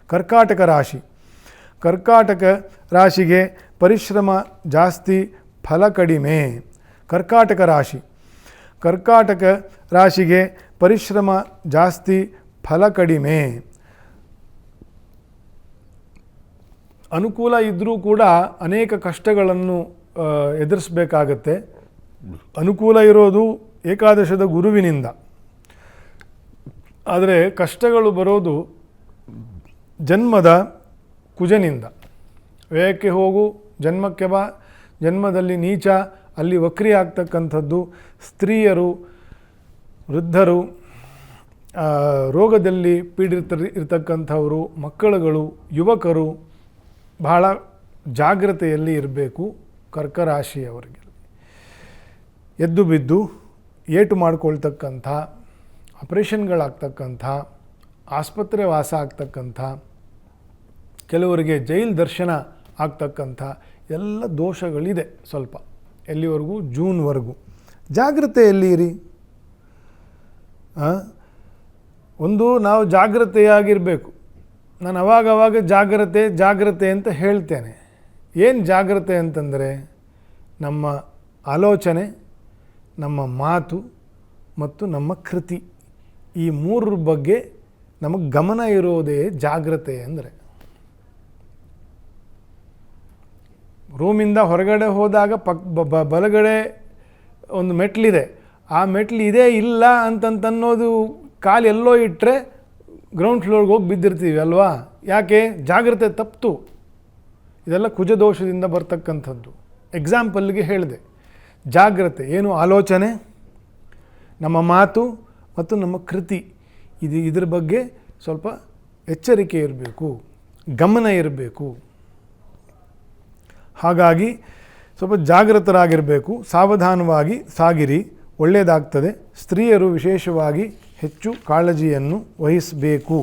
ಕರ್ಕಾಟಕ ರಾಶಿ. ಕರ್ಕಾಟಕ ರಾಶಿಗೆ ಪರಿಶ್ರಮ ಜಾಸ್ತಿ, ಫಲ ಕಡಿಮೆ. ಕರ್ಕಾಟಕ ರಾಶಿ. ಕರ್ಕಾಟಕ ರಾಶಿಗೆ ಪರಿಶ್ರಮ ಜಾಸ್ತಿ, ಫಲ ಕಡಿಮೆ. ಅನುಕೂಲ ಇದ್ದರೂ ಕೂಡ ಅನೇಕ ಕಷ್ಟಗಳನ್ನು ಎದುರಿಸಬೇಕಾಗತ್ತೆ. ಅನುಕೂಲ ಇರೋದು ಏಕಾದಶದ ಗುರುವಿನಿಂದ, ಆದರೆ ಕಷ್ಟಗಳು ಬರೋದು ಜನ್ಮದ ಕುಜನಿಂದ. ವ್ಯಯಕ್ಕೆ ಹೋಗು, ಜನ್ಮಕ್ಕೆ ಬಾ, ಜನ್ಮದಲ್ಲಿ ನೀಚ, ಅಲ್ಲಿ ವಕ್ರಿ ಆಗ್ತಕ್ಕಂಥದ್ದು. ಸ್ತ್ರೀಯರು, ವೃದ್ಧರು, ರೋಗದಲ್ಲಿ ಇರ್ತಕ್ಕಂಥವರು, ಮಕ್ಕಳುಗಳು, ಯುವಕರು ಬಹಳ ಜಾಗ್ರತೆಯಲ್ಲಿ ಇರಬೇಕು. ಕರ್ಕರಾಶಿಯವರಿಗೆ ಎದ್ದು ಬಿದ್ದು ಏಟು ಮಾಡ್ಕೊಳ್ತಕ್ಕಂಥ, ಆಪರೇಷನ್ಗಳಾಗ್ತಕ್ಕಂಥ, ಆಸ್ಪತ್ರೆ ವಾಸ ಆಗ್ತಕ್ಕಂಥ, ಕೆಲವರಿಗೆ ಜೈಲ್ ದರ್ಶನ ಆಗ್ತಕ್ಕಂಥ ಎಲ್ಲ ದೋಷಗಳಿದೆ. ಸ್ವಲ್ಪ ಎಲ್ಲಿವರೆಗೂ? ಜೂನ್ವರೆಗೂ. ಜಾಗ್ರತೆಯಲ್ಲಿ ಇರಿ. ಒಂದು ನಾವು ಜಾಗ್ರತೆಯಾಗಿರಬೇಕು. ನಾನು ಅವಾಗವಾಗ ಜಾಗ್ರತೆ ಅಂತ ಹೇಳ್ತೇನೆ. ಏನು ಜಾಗ್ರತೆ ಅಂತಂದರೆ ನಮ್ಮ ಆಲೋಚನೆ, ನಮ್ಮ ಮಾತು ಮತ್ತು ನಮ್ಮ ಕೃತಿ, ಈ ಮೂರರ ಬಗ್ಗೆ ನಮಗೆ ಗಮನ ಇರೋದೇ ಜಾಗ್ರತೆ ಅಂದರೆ. ರೂಮಿಂದ ಹೊರಗಡೆ ಹೋದಾಗ ಬಲಗಡೆ ಒಂದು ಮೆಟ್ಲಿದೆ, ಆ ಮೆಟ್ಲು ಇದೆ ಇಲ್ಲ ಅಂತನ್ನೋದು ಕಾಲು ಎಲ್ಲೋ ಇಟ್ಟರೆ ಗ್ರೌಂಡ್ ಫ್ಲೋರ್ಗೆ ಹೋಗಿ ಬಿದ್ದಿರ್ತೀವಿ ಅಲ್ವಾ? ಯಾಕೆ? ಜಾಗ್ರತೆ ತಪ್ಪಿತು. ಇದೆಲ್ಲ ಕುಜದೋಷದಿಂದ ಬರ್ತಕ್ಕಂಥದ್ದು. ಎಕ್ಸಾಂಪಲ್ಗೆ ಹೇಳಿದೆ. ಜಾಗ್ರತೆ ಏನು? ಆಲೋಚನೆ, ನಮ್ಮ ಮಾತು ಮತ್ತು ನಮ್ಮ ಕೃತಿ, ಇದ್ರ ಬಗ್ಗೆ ಸ್ವಲ್ಪ ಎಚ್ಚರಿಕೆ ಇರಬೇಕು, ಗಮನ ಇರಬೇಕು. ಹಾಗಾಗಿ ಸ್ವಲ್ಪ ಜಾಗೃತರಾಗಿರಬೇಕು, ಸಾವಧಾನವಾಗಿ ಸಾಗಿರಿ, ಒಳ್ಳೆಯದಾಗ್ತದೆ. ಸ್ತ್ರೀಯರು ವಿಶೇಷವಾಗಿ ಹೆಚ್ಚು ಕಾಳಜಿಯನ್ನು ವಹಿಸಬೇಕು.